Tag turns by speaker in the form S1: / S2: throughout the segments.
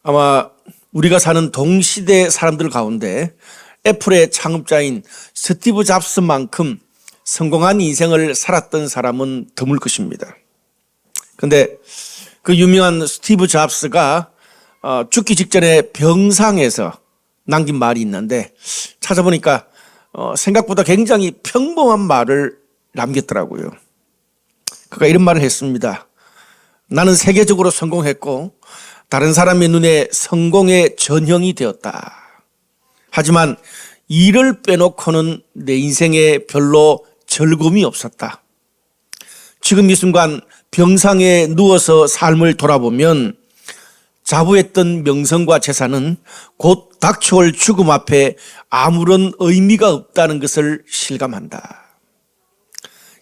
S1: 아마 우리가 사는 동시대 사람들 가운데 애플의 창업자인 스티브 잡스만큼 성공한 인생을 살았던 사람은 드물 것입니다. 그런데 그 유명한 스티브 잡스가 죽기 직전에 병상에서 남긴 말이 있는데 찾아보니까 생각보다 굉장히 평범한 말을 남겼더라고요. 그가 이런 말을 했습니다. 나는 세계적으로 성공했고 다른 사람의 눈에 성공의 전형이 되었다. 하지만 일을 빼놓고는 내 인생에 별로 즐거움이 없었다. 지금 이 순간 병상에 누워서 삶을 돌아보면 자부했던 명성과 재산은 곧 닥쳐올 죽음 앞에 아무런 의미가 없다는 것을 실감한다.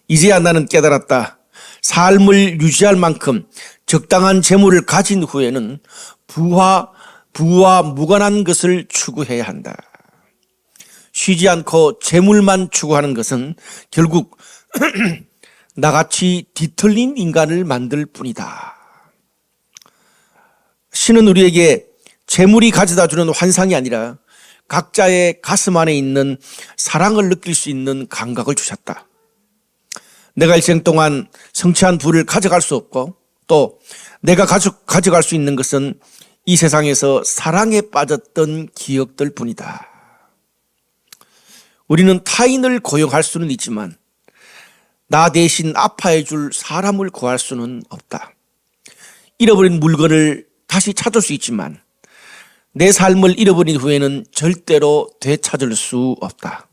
S1: 이제야 나는 깨달았다. 삶을 유지할 만큼 적당한 재물을 가진 후에는 부와 무관한 것을 추구해야 한다. 쉬지 않고 재물만 추구하는 것은 결국 나같이 뒤틀린 인간을 만들 뿐이다. 신은 우리에게 재물이 가져다 주는 환상이 아니라 각자의 가슴 안에 있는 사랑을 느낄 수 있는 감각을 주셨다. 내가 일생 동안 성취한 부를 가져갈 수 없고 또 내가 가져갈 수 있는 것은 이 세상에서 사랑에 빠졌던 기억들 뿐이다. 우리는 타인을 고용할 수는 있지만 나 대신 아파해 줄 사람을 구할 수는 없다. 잃어버린 물건을 다시 찾을 수 있지만 내 삶을 잃어버린 후에는 절대로 되찾을 수 없다.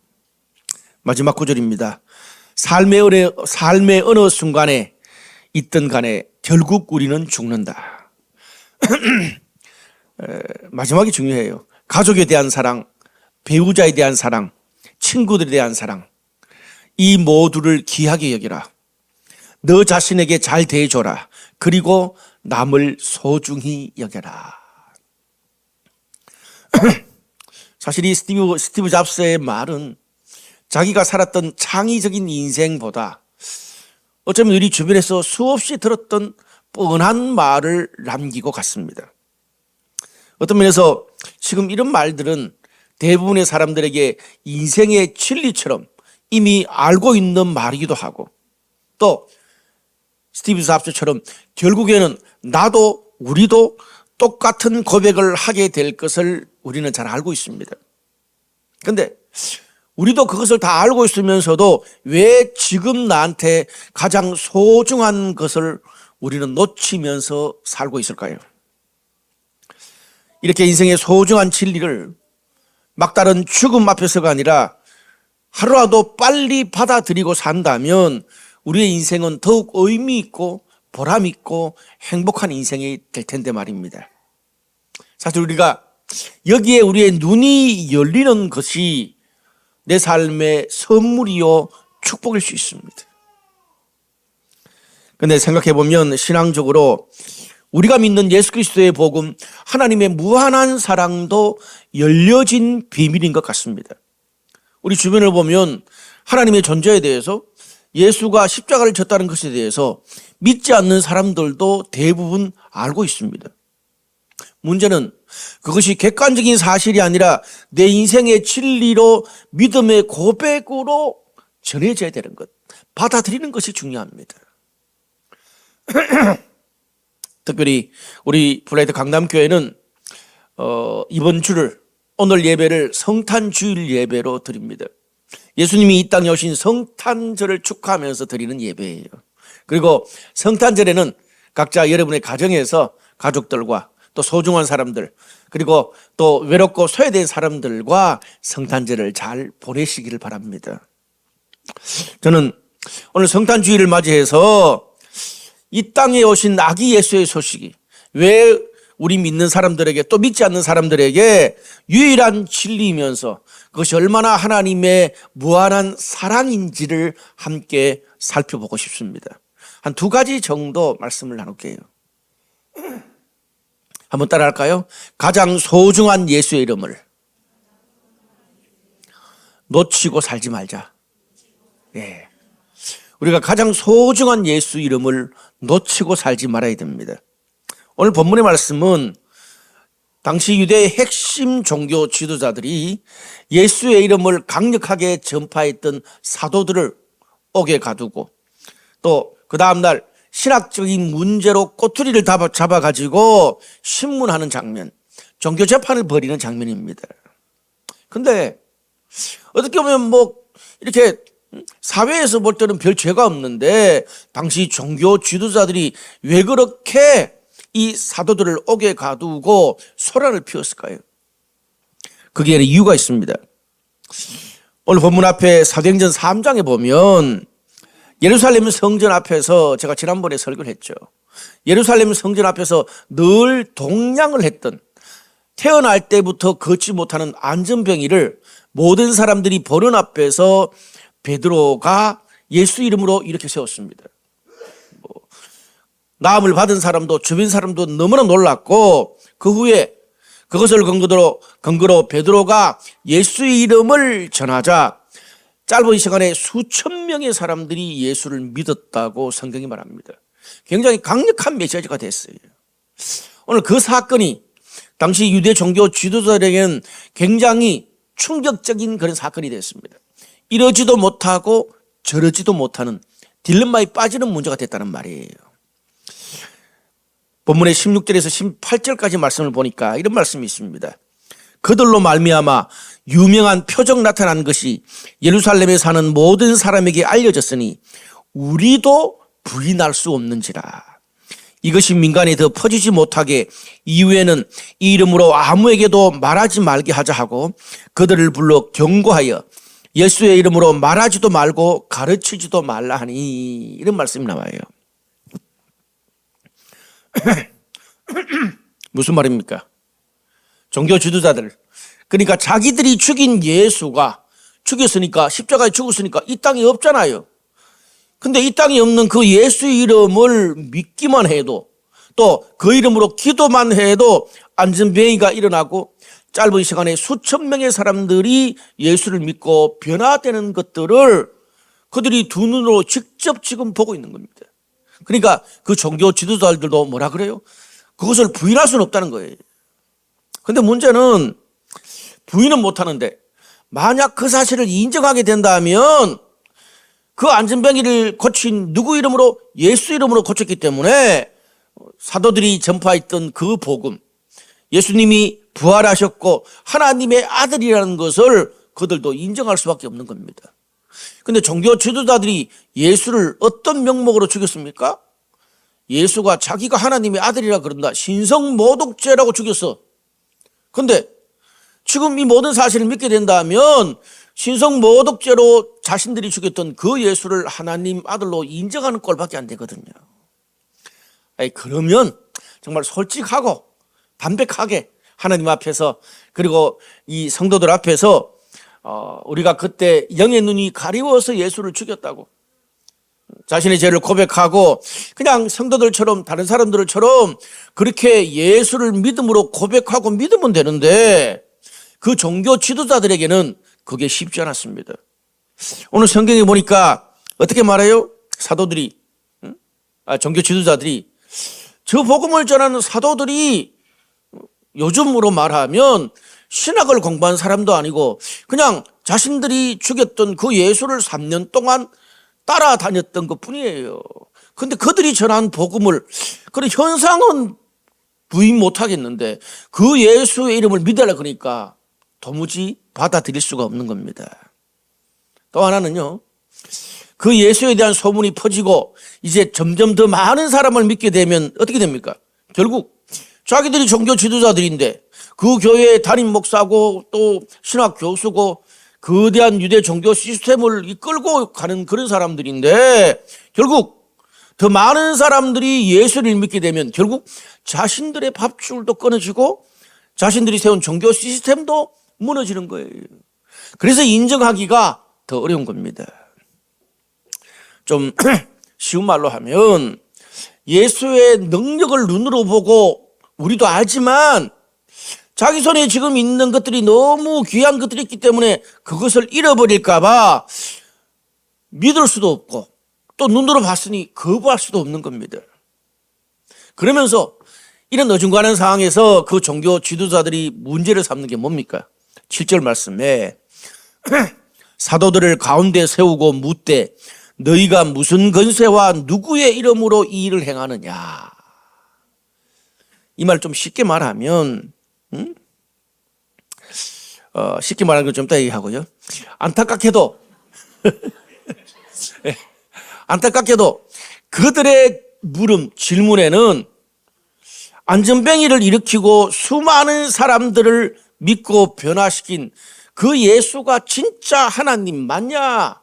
S1: 마지막 구절입니다. 삶의 어느 순간에 있든 간에 결국 우리는 죽는다. 마지막이 중요해요. 가족에 대한 사랑, 배우자에 대한 사랑, 친구들에 대한 사랑, 이 모두를 귀하게 여기라. 너 자신에게 잘 대해줘라. 그리고 남을 소중히 여겨라. 사실 이 스티브 잡스의 말은 자기가 살았던 창의적인 인생보다 어쩌면 우리 주변에서 수없이 들었던 뻔한 말을 남기고 갔습니다. 어떤 면에서 지금 이런 말들은 대부분의 사람들에게 인생의 진리처럼 이미 알고 있는 말이기도 하고 또 스티브 잡스처럼 결국에는 나도 우리도 똑같은 고백을 하게 될 것을 우리는 잘 알고 있습니다. 그런데 우리도 그것을 다 알고 있으면서도 왜 지금 나한테 가장 소중한 것을 우리는 놓치면서 살고 있을까요? 이렇게 인생의 소중한 진리를 막다른 죽음 앞에서가 아니라 하루라도 빨리 받아들이고 산다면 우리의 인생은 더욱 의미 있고 보람 있고 행복한 인생이 될 텐데 말입니다. 사실 우리가 여기에 우리의 눈이 열리는 것이 내 삶의 선물이요 축복일 수 있습니다. 그런데 생각해보면 신앙적으로 우리가 믿는 예수 그리스도의 복음, 하나님의 무한한 사랑도 열려진 비밀인 것 같습니다. 우리 주변을 보면 하나님의 존재에 대해서 예수가 십자가를 졌다는 것에 대해서 믿지 않는 사람들도 대부분 알고 있습니다. 문제는 그것이 객관적인 사실이 아니라 내 인생의 진리로 믿음의 고백으로 전해져야 되는 것, 받아들이는 것이 중요합니다. 특별히 우리 블라이트 강남교회는 이번 주를 오늘 예배를 성탄주일 예배로 드립니다. 예수님이 이 땅에 오신 성탄절을 축하하면서 드리는 예배예요. 그리고 성탄절에는 각자 여러분의 가정에서 가족들과 또 소중한 사람들 그리고 또 외롭고 소외된 사람들과 성탄절을 잘 보내시기를 바랍니다. 저는 오늘 성탄주일을 맞이해서 이 땅에 오신 아기 예수의 소식이 왜 우리 믿는 사람들에게 또 믿지 않는 사람들에게 유일한 진리이면서 그것이 얼마나 하나님의 무한한 사랑인지를 함께 살펴보고 싶습니다. 한 두 가지 정도 말씀을 나눌게요. 한번 따라할까요? 가장 소중한 예수의 이름을 놓치고 살지 말자. 예. 우리가 가장 소중한 예수 이름을 놓치고 살지 말아야 됩니다. 오늘 본문의 말씀은 당시 유대의 핵심 종교 지도자들이 예수의 이름을 강력하게 전파했던 사도들을 옥에 가두고 또 그 다음날 신학적인 문제로 꼬투리를 잡아가지고 신문하는 장면, 종교 재판을 벌이는 장면입니다. 근데 어떻게 보면 이렇게 사회에서 볼 때는 별 죄가 없는데 당시 종교 지도자들이 왜 그렇게 이 사도들을 옥에 가두고 소란을 피웠을까요? 거기에는 이유가 있습니다. 오늘 본문 앞에 사도행전 3장에 보면 예루살렘 성전 앞에서, 제가 지난번에 설교를 했죠. 예루살렘 성전 앞에서 늘 동냥을 했던, 태어날 때부터 걷지 못하는 안전병이를 모든 사람들이 보는 앞에서 베드로가 예수 이름으로 이렇게 세웠습니다. 나음을 받은 사람도 주변 사람도 너무나 놀랐고, 그 후에 그것을 근거로 베드로가 예수의 이름을 전하자 짧은 시간에 수천 명의 사람들이 예수를 믿었다고 성경이 말합니다. 굉장히 강력한 메시지가 됐어요. 오늘 그 사건이 당시 유대 종교 지도자들에게는 굉장히 충격적인 그런 사건이 됐습니다. 이러지도 못하고 저러지도 못하는 딜레마에 빠지는 문제가 됐다는 말이에요. 본문의 16절에서 18절까지 말씀을 보니까 이런 말씀이 있습니다. 그들로 말미암아 유명한 표적 나타난 것이 예루살렘에 사는 모든 사람에게 알려졌으니 우리도 부인할 수 없는지라. 이것이 민간에 더 퍼지지 못하게 이후에는 이 이름으로 아무에게도 말하지 말게 하자 하고 그들을 불러 경고하여 예수의 이름으로 말하지도 말고 가르치지도 말라 하니, 이런 말씀이 나와요. 무슨 말입니까? 종교 지도자들, 그러니까 자기들이 죽인 예수가 죽였으니까, 십자가에 죽었으니까 이 땅에 없잖아요. 근데 이 땅에 없는 그 예수 이름을 믿기만 해도, 또 그 이름으로 기도만 해도 안전병이가 일어나고 짧은 시간에 수천 명의 사람들이 예수를 믿고 변화되는 것들을 그들이 두 눈으로 직접 지금 보고 있는 겁니다. 그러니까 그 종교 지도자들도 뭐라 그래요? 그것을 부인할 수는 없다는 거예요. 근데 문제는 부인은 못하는데 만약 그 사실을 인정하게 된다면 그 안전병이를 고친 누구 이름으로? 예수 이름으로 고쳤기 때문에 사도들이 전파했던 그 복음, 예수님이 부활하셨고 하나님의 아들이라는 것을 그들도 인정할 수밖에 없는 겁니다. 근데 종교 지도자들이 예수를 어떤 명목으로 죽였습니까? 예수가 자기가 하나님의 아들이라 그런다, 신성모독죄라고 죽였어. 근데 지금 이 모든 사실을 믿게 된다면 신성모독죄로 자신들이 죽였던 그 예수를 하나님 아들로 인정하는 꼴밖에 안 되거든요. 그러면 정말 솔직하고 담백하게 하나님 앞에서, 그리고 이 성도들 앞에서 우리가 그때 영의 눈이 가리워서 예수를 죽였다고 자신의 죄를 고백하고 그냥 성도들처럼, 다른 사람들처럼 그렇게 예수를 믿음으로 고백하고 믿으면 되는데 그 종교 지도자들에게는 그게 쉽지 않았습니다. 오늘 성경에 보니까 어떻게 말해요? 사도들이, 종교 지도자들이, 저 복음을 전하는 사도들이 요즘으로 말하면 신학을 공부한 사람도 아니고 그냥 자신들이 죽였던 그 예수를 3년 동안 따라다녔던 것 뿐이에요. 근데 그들이 전한 복음을, 그런 현상은 부인 못 하겠는데 그 예수의 이름을 믿으라 그러니까 도무지 받아들일 수가 없는 겁니다. 또 하나는요, 그 예수에 대한 소문이 퍼지고 이제 점점 더 많은 사람을 믿게 되면 어떻게 됩니까? 결국 자기들이 종교 지도자들인데 그 교회의 담임 목사고 또 신학 교수고 거대한 유대 종교 시스템을 이끌고 가는 그런 사람들인데 결국 더 많은 사람들이 예수를 믿게 되면 결국 자신들의 밥줄도 끊어지고 자신들이 세운 종교 시스템도 무너지는 거예요. 그래서 인정하기가 더 어려운 겁니다. 좀 쉬운 말로 하면 예수의 능력을 눈으로 보고 우리도 알지만 자기 손에 지금 있는 것들이 너무 귀한 것들이 있기 때문에 그것을 잃어버릴까 봐 믿을 수도 없고 또 눈으로 봤으니 거부할 수도 없는 겁니다. 그러면서 이런 어중간한 상황에서 그 종교 지도자들이 문제를 삼는 게 뭡니까? 7절 말씀에 사도들을 가운데 세우고 묻되 너희가 무슨 권세와 누구의 이름으로 이 일을 행하느냐. 이 말 좀 쉽게 말하면 쉽게 말하는 건 좀 이따 얘기하고요. 안타깝게도 그들의 질문에는 안전뱅이를 일으키고 수많은 사람들을 믿고 변화시킨 그 예수가 진짜 하나님 맞냐?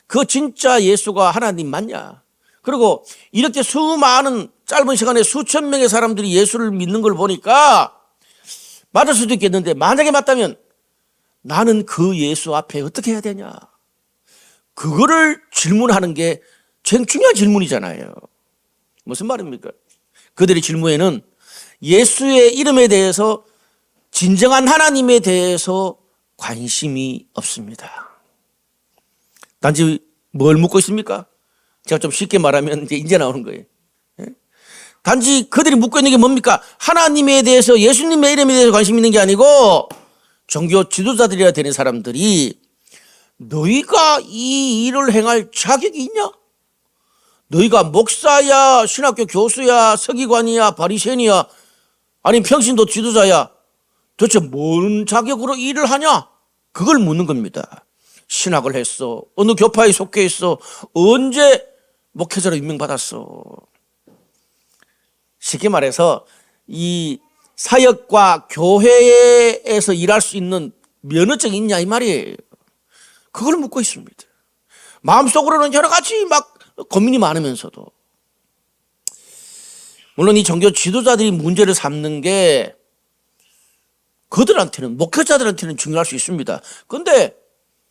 S1: 그 진짜 예수가 하나님 맞냐? 그리고 이렇게 수많은 짧은 시간에 수천 명의 사람들이 예수를 믿는 걸 보니까 맞을 수도 있겠는데 만약에 맞다면 나는 그 예수 앞에 어떻게 해야 되냐? 그거를 질문하는 게 제일 중요한 질문이잖아요. 무슨 말입니까? 그들의 질문에는 예수의 이름에 대해서 진정한 하나님에 대해서 관심이 없습니다. 단지 뭘 묻고 있습니까? 제가 좀 쉽게 말하면 이제 나오는 거예요. 단지 그들이 묻고 있는 게 뭡니까? 하나님에 대해서 예수님의 이름에 대해서 관심 있는 게 아니고 종교 지도자들이라 되는 사람들이 너희가 이 일을 행할 자격이 있냐? 너희가 목사야, 신학교 교수야, 서기관이야, 바리새인이야, 아니 평신도 지도자야. 도대체 뭔 자격으로 일을 하냐? 그걸 묻는 겁니다. 신학을 했어? 어느 교파에 속해 있어? 언제 목회자로 임명받았어? 쉽게 말해서 이 사역과 교회에서 일할 수 있는 면허증이 있냐 이 말이에요. 그걸 묻고 있습니다. 마음속으로는 여러 가지 막 고민이 많으면서도 물론 이 종교 지도자들이 문제를 삼는 게 그들한테는 목회자들한테는 중요할 수 있습니다. 그런데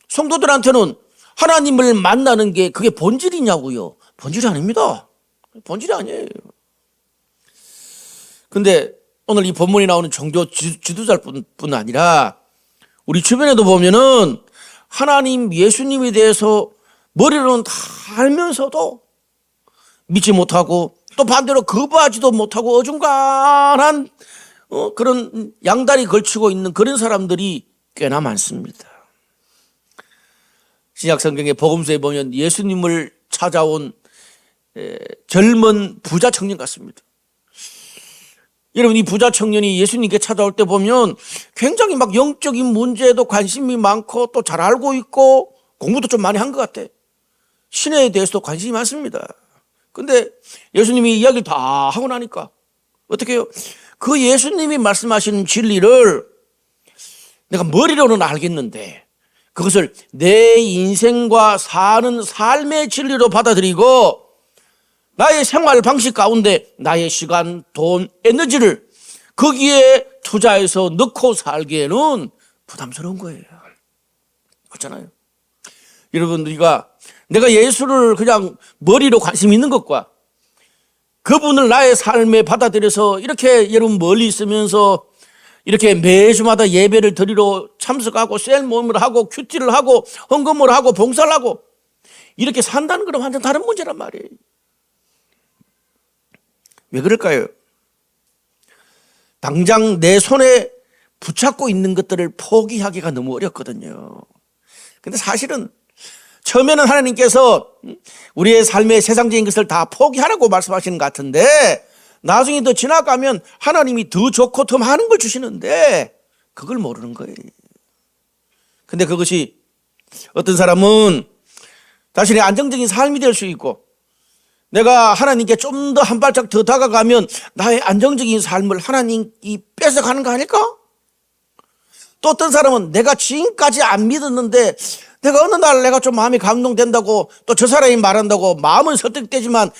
S1: 성도들한테는 하나님을 만나는 게 그게 본질이냐고요? 본질이 아닙니다. 본질이 아니에요. 근데 오늘 이 본문에 나오는 종교 지도자뿐 아니라 우리 주변에도 보면은 하나님 예수님에 대해서 머리로는 다 알면서도 믿지 못하고 또 반대로 거부하지도 못하고 어중간한 그런 양다리 걸치고 있는 그런 사람들이 꽤나 많습니다. 신약 성경의 복음서에 보면 예수님을 찾아온 젊은 부자 청년 같습니다. 여러분 이 부자 청년이 예수님께 찾아올 때 보면 굉장히 막 영적인 문제에도 관심이 많고 또 잘 알고 있고 공부도 좀 많이 한 것 같아. 신에 대해서도 관심이 많습니다. 근데 예수님이 이야기를 다 하고 나니까 어떻게 해요? 그 예수님이 말씀하시는 진리를 내가 머리로는 알겠는데 그것을 내 인생과 사는 삶의 진리로 받아들이고 나의 생활 방식 가운데 나의 시간, 돈, 에너지를 거기에 투자해서 넣고 살기에는 부담스러운 거예요. 그렇잖아요. 여러분 우리가 내가 예수를 그냥 머리로 관심 있는 것과 그분을 나의 삶에 받아들여서 이렇게 여러분 멀리 있으면서 이렇게 매주마다 예배를 드리러 참석하고 셀 모임을 하고 큐티를 하고 헌금을 하고 봉사를 하고 이렇게 산다는 건 완전 다른 문제란 말이에요. 왜 그럴까요? 당장 내 손에 붙잡고 있는 것들을 포기하기가 너무 어렵거든요. 근데 사실은 처음에는 하나님께서 우리의 삶의 세상적인 것을 다 포기하라고 말씀하시는 것 같은데 나중에 더 지나가면 하나님이 더 좋고 더 많은 걸 주시는데 그걸 모르는 거예요. 근데 그것이 어떤 사람은 자신의 안정적인 삶이 될 수 있고 내가 하나님께 좀 더 한 발짝 더 다가가면 나의 안정적인 삶을 하나님이 뺏어가는 거 아닐까? 또 어떤 사람은 내가 지금까지 안 믿었는데 내가 어느 날 내가 좀 마음이 감동된다고 또 저 사람이 말한다고 마음은 설득되지만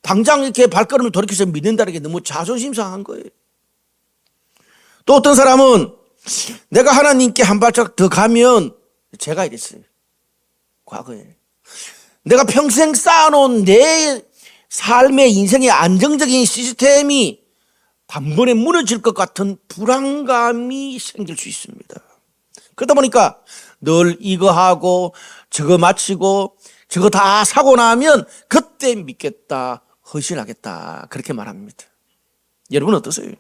S1: 당장 이렇게 발걸음을 돌이켜서 믿는다는 게 너무 자존심 상한 거예요. 또 어떤 사람은 내가 하나님께 한 발짝 더 가면 제가 이랬어요. 과거에 내가 평생 쌓아놓은 내 삶의 인생의 안정적인 시스템이 단번에 무너질 것 같은 불안감이 생길 수 있습니다. 그러다 보니까 늘 이거 하고 저거 마치고 저거 다 사고 나면 그때 믿겠다, 헌신하겠다 그렇게 말합니다. 여러분 어떠세요?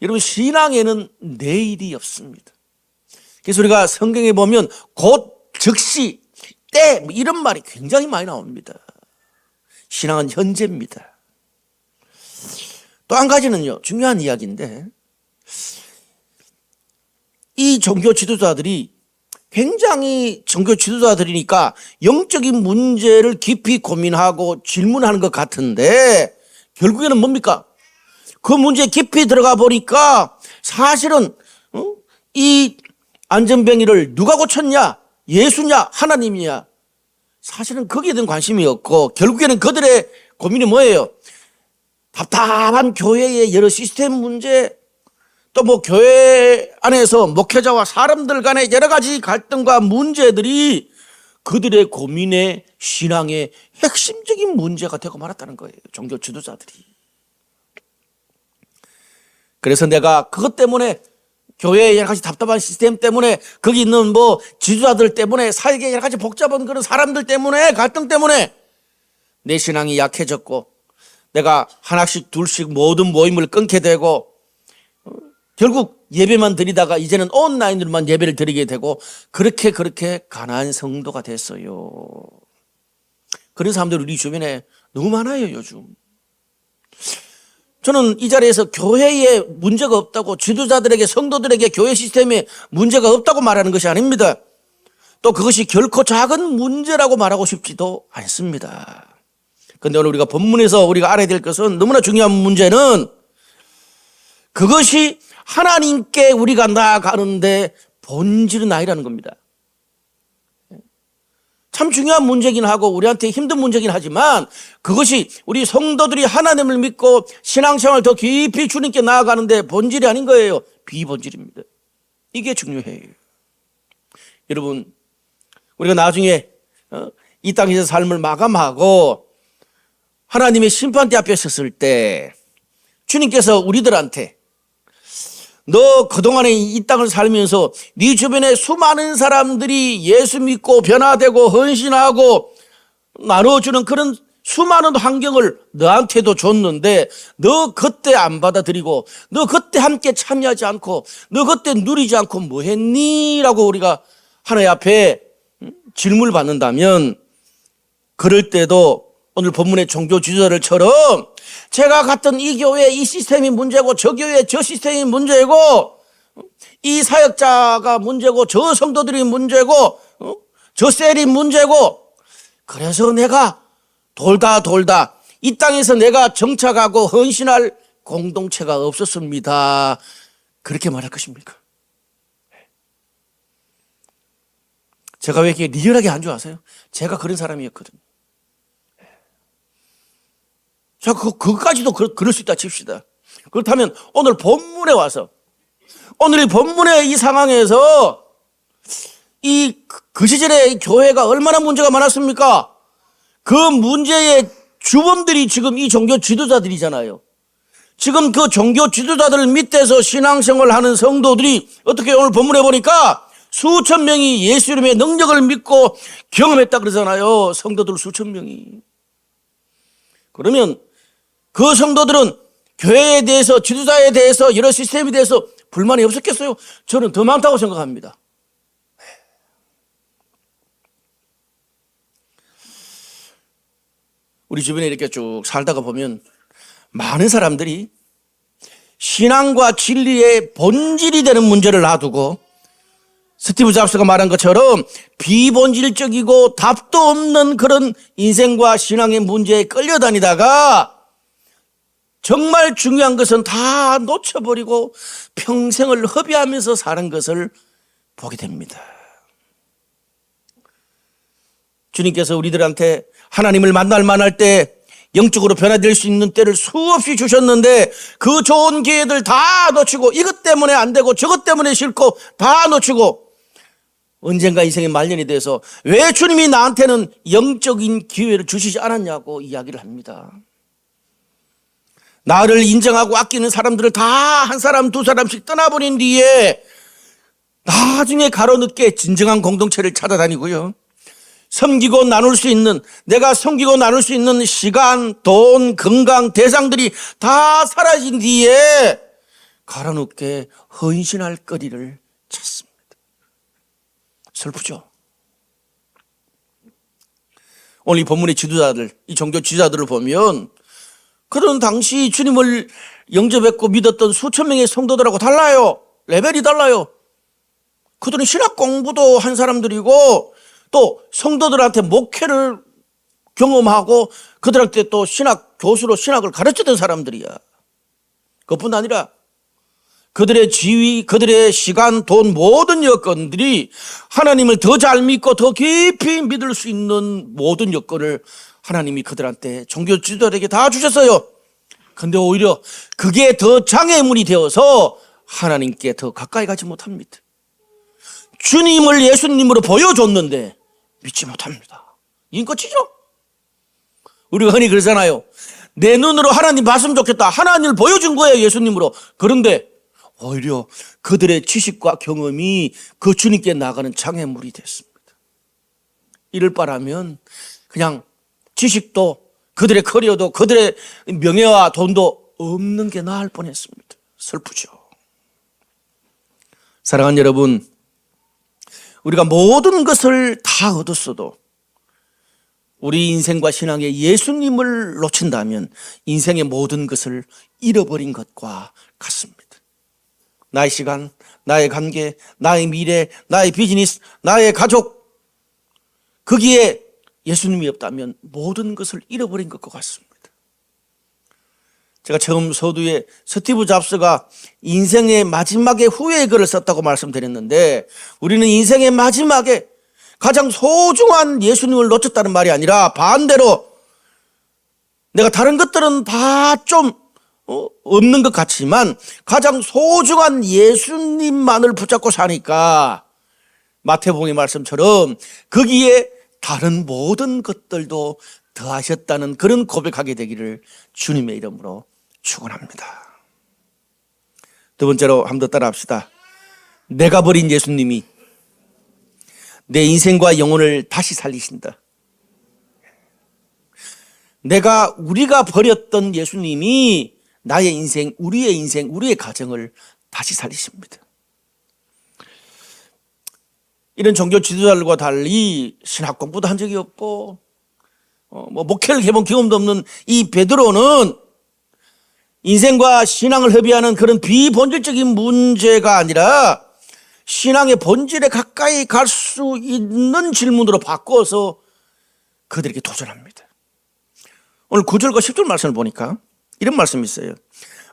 S1: 여러분 신앙에는 내일이 없습니다. 그래서 우리가 성경에 보면 곧, 즉시, 때 이런 말이 굉장히 많이 나옵니다. 신앙은 현재입니다. 또 한 가지는요, 중요한 이야기인데, 이 종교 지도자들이 굉장히 종교 지도자들이니까 영적인 문제를 깊이 고민하고 질문하는 것 같은데 결국에는 뭡니까? 그 문제에 깊이 들어가 보니까 사실은 이 안전병이를 누가 고쳤냐? 예수냐? 하나님이냐? 사실은 거기에 대한 관심이 없고 결국에는 그들의 고민이 뭐예요? 답답한 교회의 여러 시스템 문제, 또 뭐 교회 안에서 목회자와 사람들 간의 여러 가지 갈등과 문제들이 그들의 고민의 신앙의 핵심적인 문제가 되고 말았다는 거예요. 종교 지도자들이. 그래서 내가 그것 때문에 교회의 여러 가지 답답한 시스템 때문에 거기 있는 뭐 지도자들 때문에 사회의 여러 가지 복잡한 그런 사람들 때문에 갈등 때문에 내 신앙이 약해졌고 내가 하나씩 둘씩 모든 모임을 끊게 되고 결국 예배만 드리다가 이제는 온라인으로만 예배를 드리게 되고 그렇게 가난한 성도가 됐어요. 그런 사람들이 우리 주변에 너무 많아요 요즘. 저는 이 자리에서 교회에 문제가 없다고 지도자들에게 성도들에게 교회 시스템에 문제가 없다고 말하는 것이 아닙니다. 또 그것이 결코 작은 문제라고 말하고 싶지도 않습니다. 그런데 오늘 우리가 본문에서 우리가 알아야 될 것은 너무나 중요한 문제는 그것이 하나님께 우리가 나아가는데 본질은 아니라는 겁니다. 참 중요한 문제긴 하고 우리한테 힘든 문제긴 하지만 그것이 우리 성도들이 하나님을 믿고 신앙생활을 더 깊이 주님께 나아가는데 본질이 아닌 거예요. 비본질입니다. 이게 중요해요. 여러분 우리가 나중에 이 땅에서 삶을 마감하고 하나님의 심판대 앞에 섰을 때 주님께서 우리들한테 너 그동안에 이 땅을 살면서 네 주변에 수많은 사람들이 예수 믿고 변화되고 헌신하고 나눠주는 그런 수많은 환경을 너한테도 줬는데 너 그때 안 받아들이고 너 그때 함께 참여하지 않고 너 그때 누리지 않고 뭐 했니? 라고 우리가 하나님 앞에 질문을 받는다면 그럴 때도 오늘 본문의 종교 지도자들처럼 제가 갔던 이 교회 이 시스템이 문제고 저 교회 저 시스템이 문제고 이 사역자가 문제고 저 성도들이 문제고 저 셀이 문제고 그래서 내가 돌다 이 땅에서 내가 정착하고 헌신할 공동체가 없었습니다. 그렇게 말할 것입니까? 제가 왜 이렇게 리얼하게 안 좋아하세요? 제가 그런 사람이었거든요. 자, 그것까지도 그럴 수 있다 칩시다. 그렇다면 오늘 본문에 와서, 오늘 이 본문의 이 상황에서 그 시절에 교회가 얼마나 문제가 많았습니까? 그 문제의 주범들이 지금 이 종교 지도자들이잖아요. 지금 그 종교 지도자들 밑에서 신앙생활을 하는 성도들이 어떻게 오늘 본문에 보니까 수천 명이 예수 이름의 능력을 믿고 경험했다 그러잖아요. 성도들 수천 명이. 그러면 그 성도들은 교회에 대해서 지도자에 대해서 여러 시스템에 대해서 불만이 없었겠어요? 저는 더 많다고 생각합니다. 우리 주변에 이렇게 쭉 살다가 보면 많은 사람들이 신앙과 진리의 본질이 되는 문제를 놔두고 스티브 잡스가 말한 것처럼 비본질적이고 답도 없는 그런 인생과 신앙의 문제에 끌려다니다가 정말 중요한 것은 다 놓쳐버리고 평생을 허비하면서 사는 것을 보게 됩니다. 주님께서 우리들한테 하나님을 만날 만할 때 영적으로 변화될 수 있는 때를 수없이 주셨는데 그 좋은 기회들 다 놓치고 이것 때문에 안 되고 저것 때문에 싫고 다 놓치고 언젠가 인생의 말년이 돼서 왜 주님이 나한테는 영적인 기회를 주시지 않았냐고 이야기를 합니다. 나를 인정하고 아끼는 사람들을 다 한 사람 두 사람씩 떠나버린 뒤에 나중에 가로늦게 진정한 공동체를 찾아다니고요. 섬기고 나눌 수 있는, 내가 섬기고 나눌 수 있는 시간, 돈, 건강, 대상들이 다 사라진 뒤에 가라눕게 헌신할 거리를 찾습니다. 슬프죠? 오늘 이 본문의 지도자들, 이 종교 지도자들을 보면 그들은 당시 주님을 영접했고 믿었던 수천 명의 성도들하고 달라요. 레벨이 달라요. 그들은 신학 공부도 한 사람들이고 또 성도들한테 목회를 경험하고 그들한테 또 신학 교수로 신학을 가르쳤던 사람들이야. 그뿐 아니라 그들의 지위, 그들의 시간, 돈, 모든 여건들이 하나님을 더 잘 믿고 더 깊이 믿을 수 있는 모든 여건을 하나님이 그들한테 종교 지도자들에게 다 주셨어요. 근데 오히려 그게 더 장애물이 되어서 하나님께 더 가까이 가지 못합니다. 주님을 예수님으로 보여줬는데 믿지 못합니다. 인거치죠? 우리가 흔히 그러잖아요. 내 눈으로 하나님 봤으면 좋겠다. 하나님을 보여준 거예요, 예수님으로. 그런데 오히려 그들의 지식과 경험이 그 주님께 나가는 장애물이 됐습니다. 이럴 바라면 그냥 지식도 그들의 커리어도 그들의 명예와 돈도 없는 게 나을 뻔했습니다. 슬프죠. 사랑하는 여러분, 우리가 모든 것을 다 얻었어도 우리 인생과 신앙에 예수님을 놓친다면 인생의 모든 것을 잃어버린 것과 같습니다. 나의 시간, 나의 관계, 나의 미래, 나의 비즈니스, 나의 가족, 거기에 예수님이 없다면 모든 것을 잃어버린 것과 같습니다. 제가 처음 서두에 스티브 잡스가 인생의 마지막에 후회의 글을 썼다고 말씀드렸는데, 우리는 인생의 마지막에 가장 소중한 예수님을 놓쳤다는 말이 아니라 반대로 내가 다른 것들은 다 좀 없는 것 같지만 가장 소중한 예수님만을 붙잡고 사니까 마태복음의 말씀처럼 거기에 다른 모든 것들도 더하셨다는 그런 고백하게 되기를 주님의 이름으로 축원합니다. 두 번째로 한 번 더 따라합시다. 내가 버린 예수님이 내 인생과 영혼을 다시 살리신다. 우리가 버렸던 예수님이 나의 인생, 우리의 가정을 다시 살리십니다. 이런 종교 지도자들과 달리 신학 공부도 한 적이 없고 목회를 해본 경험도 없는 이 베드로는 인생과 신앙을 협의하는 그런 비본질적인 문제가 아니라 신앙의 본질에 가까이 갈 수 있는 질문으로 바꿔서 그들에게 도전합니다. 오늘 9절과 10절 말씀을 보니까 이런 말씀이 있어요.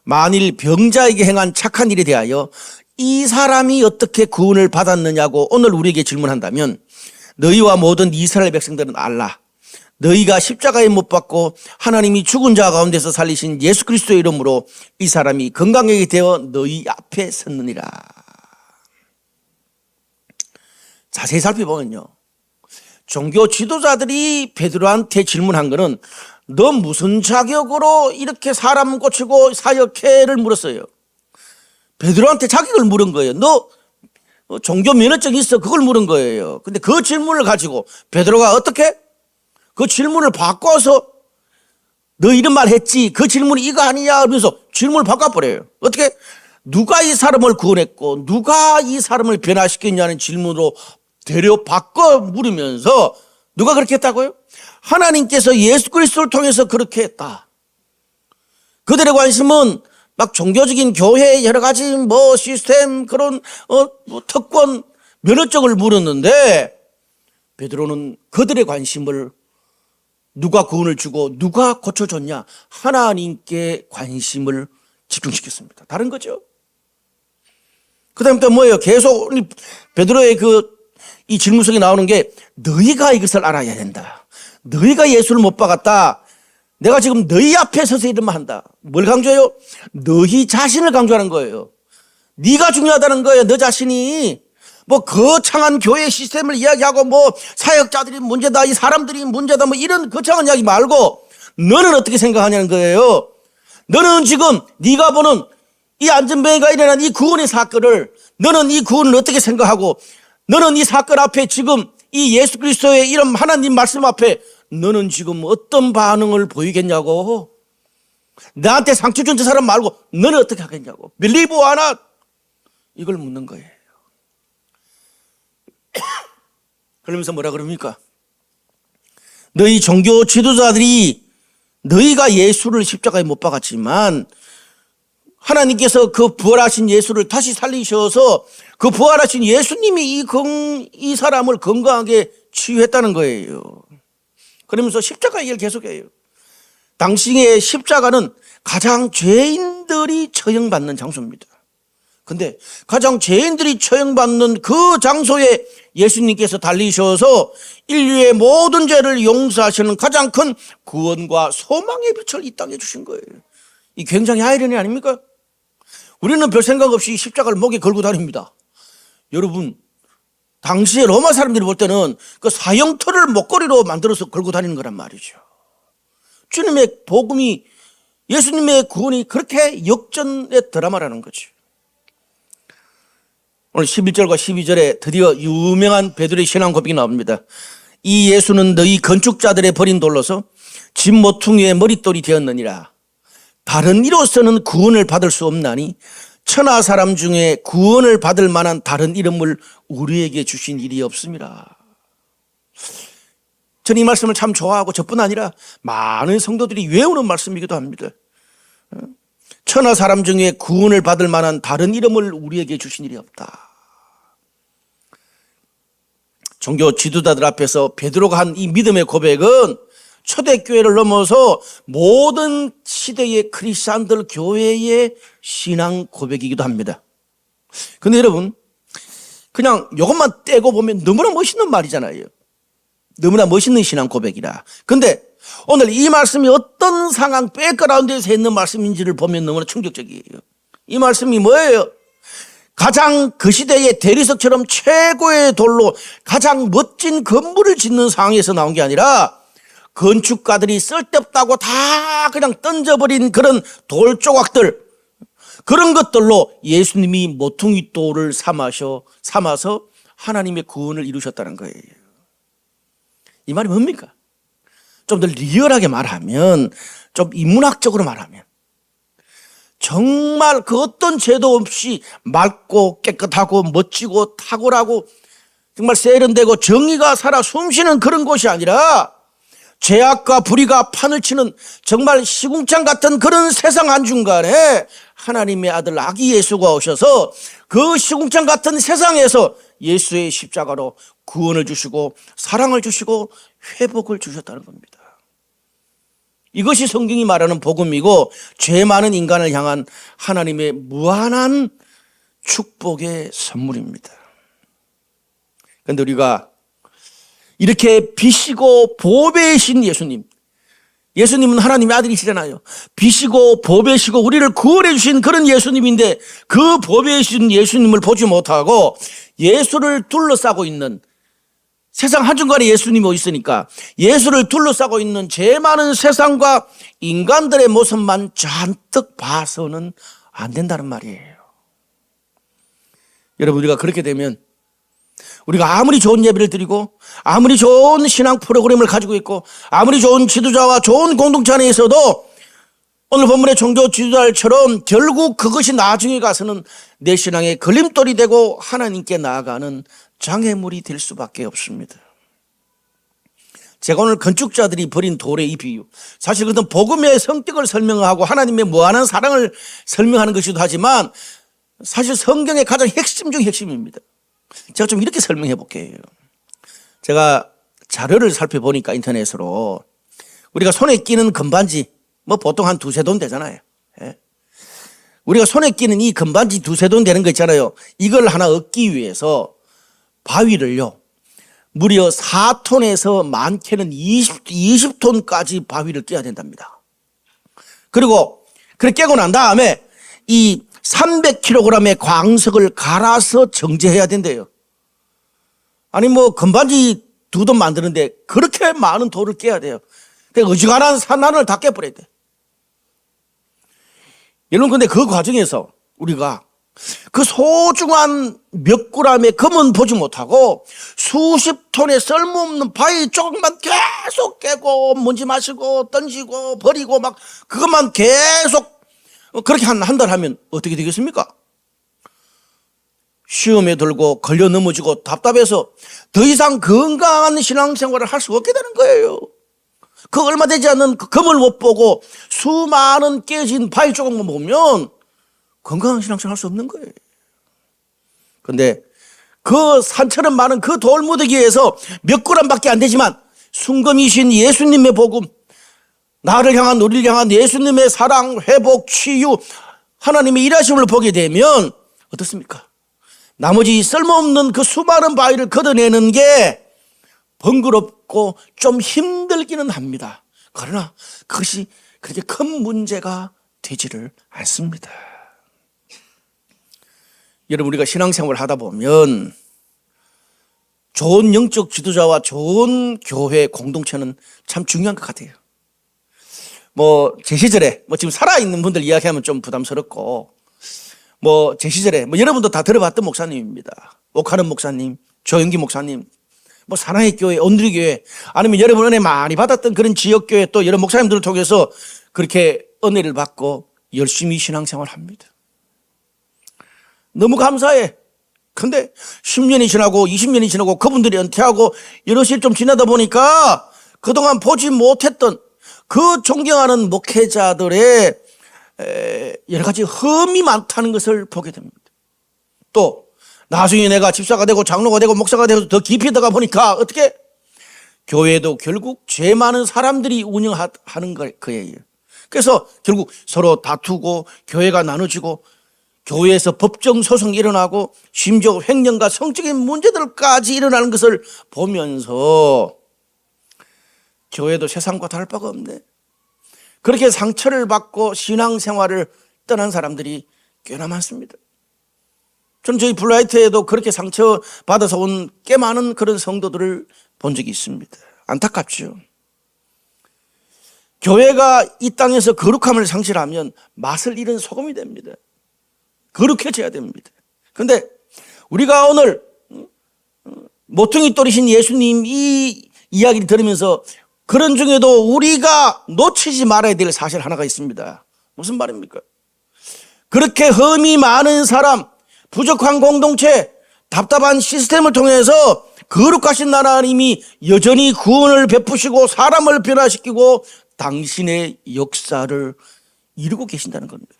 S1: 만일 병자에게 행한 착한 일에 대하여 이 사람이 어떻게 구원을 받았느냐고 오늘 우리에게 질문한다면 너희와 모든 이스라엘 백성들은 알라. 너희가 십자가에 못 박고 하나님이 죽은 자 가운데서 살리신 예수 그리스도의 이름으로 이 사람이 건강하게 되어 너희 앞에 섰느니라. 자세히 살펴보면요, 종교 지도자들이 베드로한테 질문한 거는 너 무슨 자격으로 이렇게 사람 고치고 사역해를 물었어요. 베드로한테 자격을 물은 거예요. 너 종교 면허증 있어? 그걸 물은 거예요. 근데 그 질문을 가지고 베드로가 어떻게? 그 질문을 바꿔서 너 이런 말 했지? 그 질문이 이거 아니냐? 하면서 질문을 바꿔버려요. 어떻게? 누가 이 사람을 구원했고 누가 이 사람을 변화시켰냐는 질문으로 되려 바꿔 물으면서 누가 그렇게 했다고요? 하나님께서 예수 그리스도를 통해서 그렇게 했다. 그들의 관심은 막 종교적인 교회 여러 가지 시스템 그런 특권 면허증을 물었는데 베드로는 그들의 관심을 누가 구원을 주고 누가 고쳐줬냐 하나님께 관심을 집중시켰습니다. 다른 거죠. 그 다음에 또 뭐예요? 계속 베드로의 이 질문 속에 나오는 게 너희가 이것을 알아야 된다. 너희가 예수를 못 박았다. 내가 지금 너희 앞에 서서 이런 말 한다. 뭘 강조해요? 너희 자신을 강조하는 거예요. 네가 중요하다는 거예요. 너 자신이 거창한 교회 시스템을 이야기하고 사역자들이 문제다, 이 사람들이 문제다, 이런 거창한 이야기 말고 너는 어떻게 생각하냐는 거예요. 너는 지금 네가 보는 이 안전병이가 일어난 이 구원의 사건을 너는 이 구원을 어떻게 생각하고 너는 이 사건 앞에 지금 이 예수 그리스도의 이름 하나님 말씀 앞에 너는 지금 어떤 반응을 보이겠냐고. 나한테 상처 준 저 사람 말고 너는 어떻게 하겠냐고. Believe or not? 이걸 묻는 거예요. 그러면서 뭐라 그럽니까? 너희 종교 지도자들이 너희가 예수를 십자가에 못 박았지만 하나님께서 그 부활하신 예수를 다시 살리셔서 그 부활하신 예수님이 이 사람을 건강하게 치유했다는 거예요. 그러면서 십자가 얘기를 계속해요. 당시의 십자가는 가장 죄인들이 처형받는 장소입니다. 근데 가장 죄인들이 처형받는 그 장소에 예수님께서 달리셔서 인류의 모든 죄를 용서하시는 가장 큰 구원과 소망의 빛을 이 땅에 주신 거예요. 이 굉장히 아이러니 아닙니까? 우리는 별 생각 없이 십자가를 목에 걸고 다닙니다. 여러분, 당시에 로마 사람들이 볼 때는 그 사형터를 목걸이로 만들어서 걸고 다니는 거란 말이죠. 주님의 복음이, 예수님의 구원이 그렇게 역전의 드라마라는 거죠. 오늘 11절과 12절에 드디어 유명한 베드로의 신앙 고백이 나옵니다. 이 예수는 너희 건축자들의 버린 돌로서 집 모퉁이의 머릿돌이 되었느니라. 다른 이로서는 구원을 받을 수 없나니 천하 사람 중에 구원을 받을 만한 다른 이름을 우리에게 주신 일이 없습니다. 저는 이 말씀을 참 좋아하고 저뿐 아니라 많은 성도들이 외우는 말씀이기도 합니다. 천하 사람 중에 구원을 받을 만한 다른 이름을 우리에게 주신 일이 없다. 종교 지도자들 앞에서 베드로가 한 이 믿음의 고백은 초대교회를 넘어서 모든 시대의 크리스찬들 교회의 신앙 고백이기도 합니다. 근데 여러분, 그냥 이것만 떼고 보면 너무나 멋있는 말이잖아요. 너무나 멋있는 신앙 고백이라. 근데 오늘 이 말씀이 어떤 상황 백그라운드에서 있는 말씀인지를 보면 너무나 충격적이에요. 이 말씀이 뭐예요? 가장 그 시대의 대리석처럼 최고의 돌로 가장 멋진 건물을 짓는 상황에서 나온 게 아니라 건축가들이 쓸데없다고 다 그냥 던져버린 그런 돌 조각들, 그런 것들로 예수님이 모퉁이 돌을 삼아서 하나님의 구원을 이루셨다는 거예요. 이 말이 뭡니까? 좀 더 리얼하게 말하면, 좀 인문학적으로 말하면, 정말 그 어떤 죄도 없이 맑고 깨끗하고 멋지고 탁월하고 정말 세련되고 정의가 살아 숨쉬는 그런 곳이 아니라 죄악과 불의가 판을 치는 정말 시궁창 같은 그런 세상 한중간에 하나님의 아들 아기 예수가 오셔서 그 시궁창 같은 세상에서 예수의 십자가로 구원을 주시고 사랑을 주시고 회복을 주셨다는 겁니다. 이것이 성경이 말하는 복음이고 죄 많은 인간을 향한 하나님의 무한한 축복의 선물입니다. 그런데 우리가 이렇게 비시고 보배이신 예수님은 하나님의 아들이시잖아요. 비시고 보배시고 우리를 구원해 주신 그런 예수님인데 그 보배이신 예수님을 보지 못하고 예수를 둘러싸고 있는, 세상 한중간에 예수님이 있으니까 예수를 둘러싸고 있는 죄 많은 세상과 인간들의 모습만 잔뜩 봐서는 안 된다는 말이에요. 여러분, 우리가 그렇게 되면 우리가 아무리 좋은 예배를 드리고 아무리 좋은 신앙 프로그램을 가지고 있고 아무리 좋은 지도자와 좋은 공동체 안에 있어도 오늘 본문의 종교 지도자들처럼 결국 그것이 나중에 가서는 내 신앙의 걸림돌이 되고 하나님께 나아가는 장애물이 될 수밖에 없습니다. 제가 오늘 건축자들이 버린 돌의 이 비유, 사실 그것은 복음의 성격을 설명하고 하나님의 무한한 사랑을 설명하는 것이기도 하지만 사실 성경의 가장 핵심 중 핵심입니다. 제가 좀 이렇게 설명해 볼게요. 제가 자료를 살펴보니까 인터넷으로 우리가 손에 끼는 금반지 뭐 보통 한 두세 돈 되잖아요. 예? 우리가 손에 끼는 이 금반지 두세 돈 되는 거 있잖아요. 이걸 하나 얻기 위해서 바위를요, 무려 4톤에서 많게는 20톤까지 바위를 깨야 된답니다. 그리고 그렇게 깨고 난 다음에 이 300kg의 광석을 갈아서 정제해야 된대요. 아니 뭐 금반지 2돈 만드는데 그렇게 많은 돌을 깨야 돼요. 그러니까 어지간한 산란을 다 깨버려야 돼. 여러분, 근데 그 과정에서 우리가 그 소중한 몇 그램의 금은 보지 못하고 수십 톤의 쓸모없는 바위 조금만 계속 깨고 먼지 마시고 던지고 버리고 막 그것만 계속 그렇게 한 달 하면 어떻게 되겠습니까? 시험에 들고 걸려 넘어지고 답답해서 더 이상 건강한 신앙생활을 할 수 없게 되는 거예요. 그 얼마 되지 않는 그 금을 못 보고 수많은 깨진 바위 조각만 보면 건강한 신앙생활 할 수 없는 거예요. 그런데 그 산처럼 많은 그 돌무더기에서 몇 그램밖에 안 되지만 순금이신 예수님의 복음, 나를 향한 우리를 향한 예수님의 사랑, 회복, 치유, 하나님의 일하심을 보게 되면 어떻습니까? 나머지 쓸모없는 그 수많은 바위를 걷어내는 게 번거롭고 좀 힘들기는 합니다. 그러나 그것이 그렇게 큰 문제가 되지를 않습니다. 여러분, 우리가 신앙생활을 하다 보면 좋은 영적 지도자와 좋은 교회 공동체는 참 중요한 것 같아요. 제 시절에 지금 살아있는 분들 이야기하면 좀 부담스럽고 제 시절에 여러분도 다 들어봤던 목사님입니다. 옥하는 목사님, 조영기 목사님, 사랑의 교회, 온누리 교회, 아니면 여러분 은혜 많이 받았던 그런 지역교회 또 여러 목사님들을 통해서 그렇게 은혜를 받고 열심히 신앙생활을 합니다. 너무 감사해. 근데 10년이 지나고 20년이 지나고 그분들이 은퇴하고 여러 시일 좀 지나다 보니까 그동안 보지 못했던 그 존경하는 목회자들의 여러 가지 흠이 많다는 것을 보게 됩니다. 또 나중에 내가 집사가 되고 장로가 되고 목사가 되고 더 깊이 들어가 보니까 어떻게 교회도 결국 죄 많은 사람들이 운영하는 거예요. 그래서 결국 서로 다투고 교회가 나눠지고 교회에서 법정 소송이 일어나고 심지어 횡령과 성적인 문제들까지 일어나는 것을 보면서 교회도 세상과 다를 바가 없네. 그렇게 상처를 받고 신앙생활을 떠난 사람들이 꽤나 많습니다. 저는 저희 블라이트에도 그렇게 상처받아서 온 꽤 많은 그런 성도들을 본 적이 있습니다. 안타깝죠. 교회가 이 땅에서 거룩함을 상실하면 맛을 잃은 소금이 됩니다. 거룩해져야 됩니다. 그런데 우리가 오늘 모퉁이 돌이신 예수님 이 이야기를 들으면서 그런 중에도 우리가 놓치지 말아야 될 사실 하나가 있습니다. 무슨 말입니까? 그렇게 흠이 많은 사람, 부족한 공동체, 답답한 시스템을 통해서 거룩하신 하나님이 여전히 구원을 베푸시고 사람을 변화시키고 당신의 역사를 이루고 계신다는 겁니다.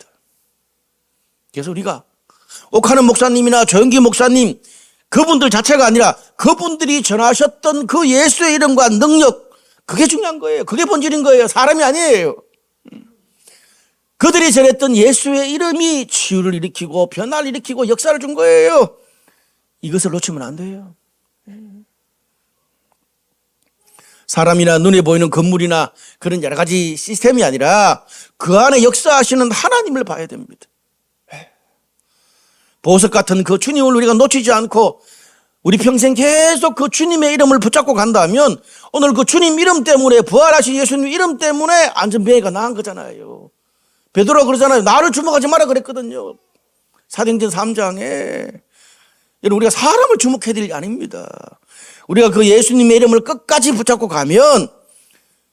S1: 그래서 우리가 옥하는 목사님이나 조영기 목사님 그분들 자체가 아니라 그분들이 전하셨던 그 예수의 이름과 능력, 그게 중요한 거예요. 그게 본질인 거예요. 사람이 아니에요. 그들이 전했던 예수의 이름이 치유를 일으키고 변화를 일으키고 역사를 준 거예요. 이것을 놓치면 안 돼요. 사람이나 눈에 보이는 건물이나 그런 여러 가지 시스템이 아니라 그 안에 역사하시는 하나님을 봐야 됩니다. 보석 같은 그 주님을 우리가 놓치지 않고 우리 평생 계속 그 주님의 이름을 붙잡고 간다면 오늘 그 주님 이름 때문에 부활하신 예수님 이름 때문에 안전뱅이가 나은 거잖아요. 베드로가 그러잖아요. 나를 주목하지 마라 그랬거든요. 사도행전 3장에. 여러분, 우리가 사람을 주목해야 될 게 아닙니다. 우리가 그 예수님의 이름을 끝까지 붙잡고 가면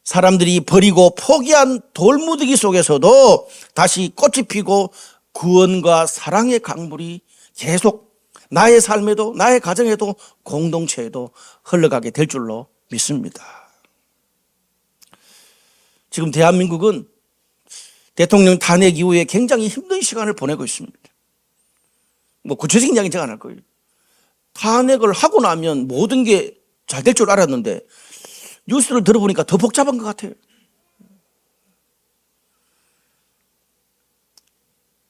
S1: 사람들이 버리고 포기한 돌무더기 속에서도 다시 꽃이 피고 구원과 사랑의 강물이 계속 나의 삶에도 나의 가정에도 공동체에도 흘러가게 될 줄로 믿습니다. 지금 대한민국은 대통령 탄핵 이후에 굉장히 힘든 시간을 보내고 있습니다. 구체적인 이야기는 제가 안 할 거예요. 탄핵을 하고 나면 모든 게 잘 될 줄 알았는데 뉴스를 들어보니까 더 복잡한 것 같아요.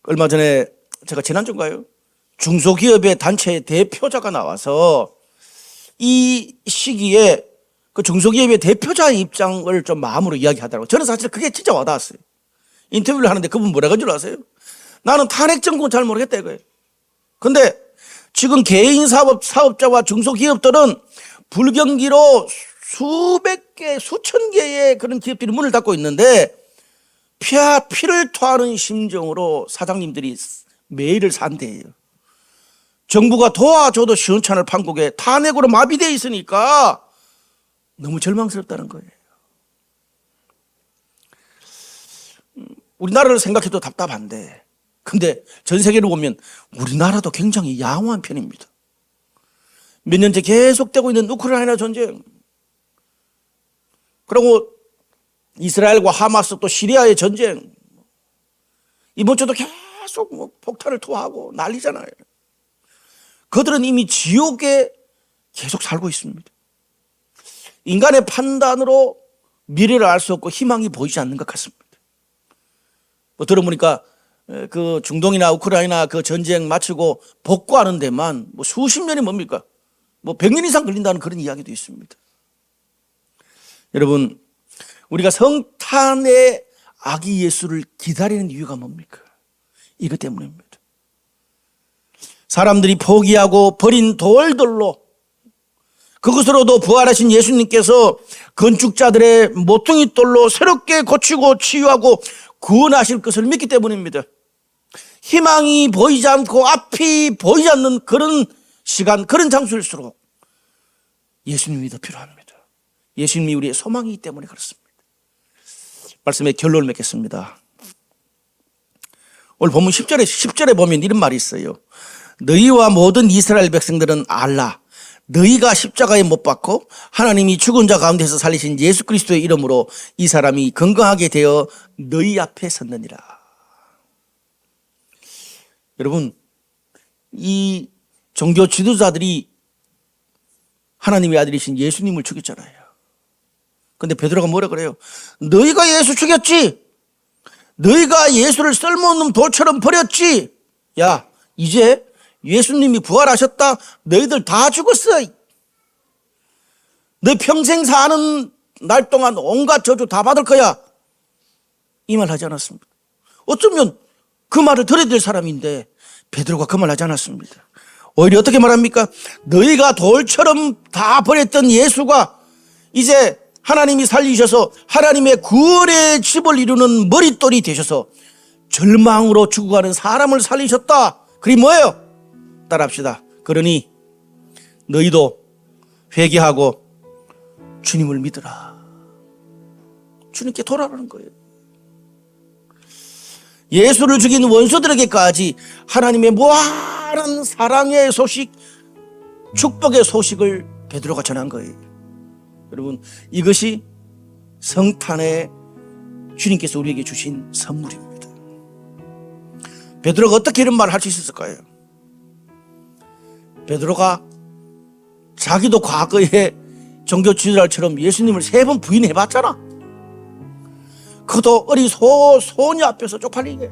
S1: 얼마 전에 제가 지난주인가요? 중소기업의 단체 대표자가 나와서 이 시기에 그 중소기업의 대표자의 입장을 좀 마음으로 이야기하더라고요. 저는 사실 그게 진짜 와닿았어요. 인터뷰를 하는데 그분 뭐라 그런 줄 아세요? 나는 탄핵 정권 잘 모르겠다 이거예요. 근데 지금 개인 사업자와 중소기업들은 불경기로 수백 개, 수천 개의 그런 기업들이 문을 닫고 있는데 피를 토하는 심정으로 사장님들이 매일을 산대요. 정부가 도와줘도 시원찮을 판국에 탄핵으로 마비되어 있으니까 너무 절망스럽다는 거예요. 우리나라를 생각해도 답답한데, 근데 전 세계를 보면 우리나라도 굉장히 양호한 편입니다. 몇 년째 계속되고 있는 우크라이나 전쟁, 그리고 이스라엘과 하마스 또 시리아의 전쟁, 이번 주도 계속 폭탄을 투하하고 난리잖아요. 그들은 이미 지옥에 계속 살고 있습니다. 인간의 판단으로 미래를 알 수 없고 희망이 보이지 않는 것 같습니다. 들어보니까 그 중동이나 우크라이나 그 전쟁 마치고 복구하는 데만 수십 년이 뭡니까? 100년 이상 걸린다는 그런 이야기도 있습니다. 여러분, 우리가 성탄의 아기 예수를 기다리는 이유가 뭡니까? 이것 때문입니다. 사람들이 포기하고 버린 돌들로, 그것으로도 부활하신 예수님께서 건축자들의 모퉁이 돌로 새롭게 고치고 치유하고 구원하실 것을 믿기 때문입니다. 희망이 보이지 않고 앞이 보이지 않는 그런 시간, 그런 장소일수록 예수님이 더 필요합니다. 예수님이 우리의 소망이기 때문에 그렇습니다. 말씀의 결론을 맺겠습니다. 오늘 본문 10절에 보면 이런 말이 있어요. 너희와 모든 이스라엘 백성들은 알라. 너희가 십자가에 못 박고 하나님이 죽은 자 가운데서 살리신 예수 그리스도의 이름으로 이 사람이 건강하게 되어 너희 앞에 섰느니라. 여러분, 이 종교 지도자들이 하나님의 아들이신 예수님을 죽였잖아요. 근데 베드로가 뭐라 그래요? 너희가 예수 죽였지? 너희가 예수를 쓸모없는 돌처럼 버렸지? 야, 이제 예수님이 부활하셨다. 너희들 다 죽었어. 너 평생 사는 날 동안 온갖 저주 다 받을 거야. 이 말 하지 않았습니다. 어쩌면 그 말을 들어야 될 사람인데 베드로가 그 말 하지 않았습니다. 오히려 어떻게 말합니까? 너희가 돌처럼 다 버렸던 예수가 이제 하나님이 살리셔서 하나님의 구원의 집을 이루는 머릿돌이 되셔서 절망으로 죽어가는 사람을 살리셨다. 그게 뭐예요? 따라합시다. 그러니 너희도 회개하고 주님을 믿으라. 주님께 돌아오는 거예요. 예수를 죽인 원수들에게까지 하나님의 무한한 사랑의 소식, 축복의 소식을 베드로가 전한 거예요. 여러분, 이것이 성탄에 주님께서 우리에게 주신 선물입니다. 베드로가 어떻게 이런 말을 할 수 있었을까요? 베드로가 자기도 과거에 종교 지도자처럼 예수님을 3번 부인해봤잖아. 그것도 어린 소녀 앞에서 쪽팔리게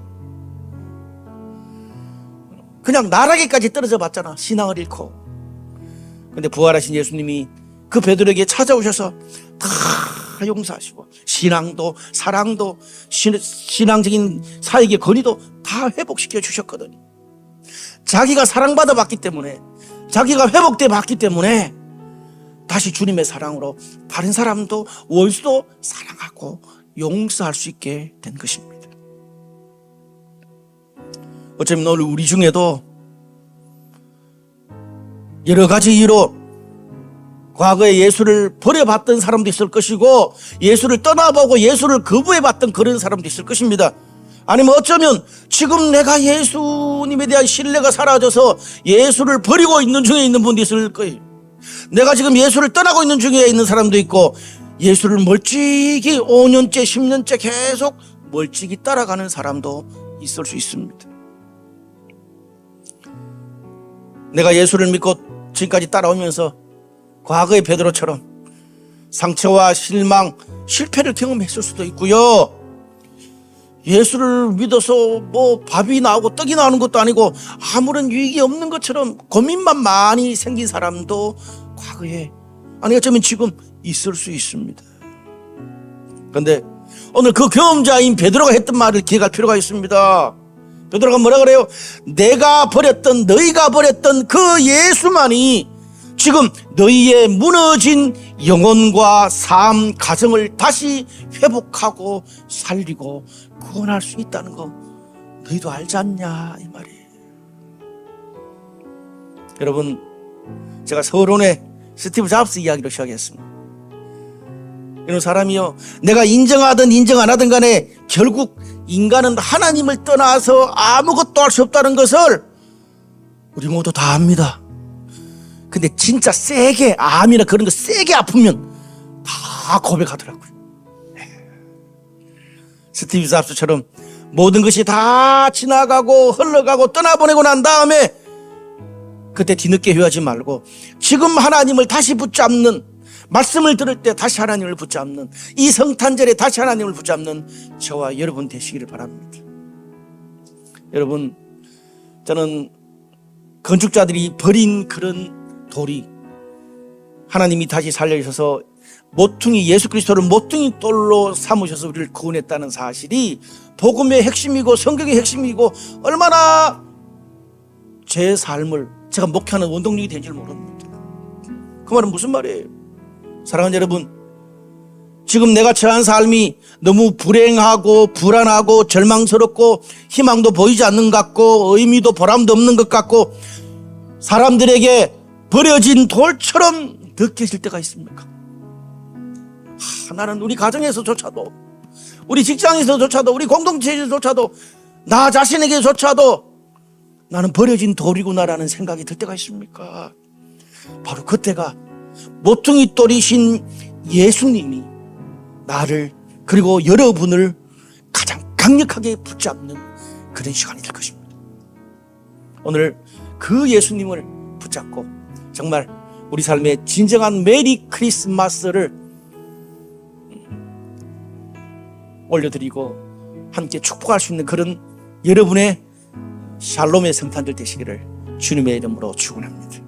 S1: 그냥 나락에까지 떨어져 봤잖아. 신앙을 잃고. 근데 부활하신 예수님이 그 베드로에게 찾아오셔서 다 용서하시고 신앙도 사랑도 신앙적인 사역의 권위도 다 회복시켜 주셨거든요. 자기가 사랑받아 봤기 때문에, 자기가 회복돼 봤기 때문에 다시 주님의 사랑으로 다른 사람도 원수도 사랑하고 용서할 수 있게 된 것입니다. 어쩌면 오늘 우리 중에도 여러 가지 이유로 과거에 예수를 버려봤던 사람도 있을 것이고 예수를 떠나보고 예수를 거부해봤던 그런 사람도 있을 것입니다. 아니면 어쩌면 지금 내가 예수님에 대한 신뢰가 사라져서 예수를 버리고 있는 중에 있는 분도 있을 거예요. 내가 지금 예수를 떠나고 있는 중에 있는 사람도 있고 예수를 멀찍이 5년째 10년째 계속 멀찍이 따라가는 사람도 있을 수 있습니다. 내가 예수를 믿고 지금까지 따라오면서 과거의 베드로처럼 상처와 실망, 실패를 경험했을 수도 있고요. 예수를 믿어서 밥이 나오고 떡이 나오는 것도 아니고 아무런 유익이 없는 것처럼 고민만 많이 생긴 사람도 과거에, 아니 어쩌면 지금 있을 수 있습니다. 그런데 오늘 그 경험자인 베드로가 했던 말을 기억할 필요가 있습니다. 베드로가 뭐라 그래요? 내가 버렸던, 너희가 버렸던 그 예수만이 지금 너희의 무너진 영혼과 삶, 가정을 다시 회복하고 살리고 구원할 수 있다는 거 너희도 알지 않냐 이 말이에요. 여러분, 제가 서론에 스티브 잡스 이야기로 시작했습니다. 이런 사람이요, 내가 인정하든 인정 안 하든 간에 결국 인간은 하나님을 떠나서 아무것도 할 수 없다는 것을 우리 모두 다 압니다. 근데 진짜 세게 암이나 그런 거 세게 아프면 다 고백하더라고요. 스티브 잡스처럼 모든 것이 다 지나가고 흘러가고 떠나보내고 난 다음에 그때 뒤늦게 후회하지 말고 지금 하나님을 다시 붙잡는, 말씀을 들을 때 다시 하나님을 붙잡는, 이 성탄절에 다시 하나님을 붙잡는 저와 여러분 되시기를 바랍니다. 여러분, 저는 건축자들이 버린 그런 돌이 하나님이 다시 살려주셔서 모퉁이, 예수 그리스도를 모퉁이 돌로 삼으셔서 우리를 구원했다는 사실이 복음의 핵심이고 성경의 핵심이고 얼마나 제 삶을 제가 목회하는 원동력이 된 줄 모릅니다. 그 말은 무슨 말이에요? 사랑하는 여러분, 지금 내가 처한 삶이 너무 불행하고 불안하고 절망스럽고 희망도 보이지 않는 것 같고 의미도 보람도 없는 것 같고 사람들에게 버려진 돌처럼 느껴질 때가 있습니까? 나는 우리 가정에서조차도, 우리 직장에서조차도, 우리 공동체에서조차도, 나 자신에게조차도 나는 버려진 돌이구나라는 생각이 들 때가 있습니까? 바로 그때가 모퉁이 돌이신 예수님이 나를, 그리고 여러분을 가장 강력하게 붙잡는 그런 시간이 될 것입니다. 오늘 그 예수님을 붙잡고 정말 우리 삶의 진정한 메리 크리스마스를 올려드리고 함께 축복할 수 있는 그런 여러분의 샬롬의 성탄절 되시기를 주님의 이름으로 축원합니다.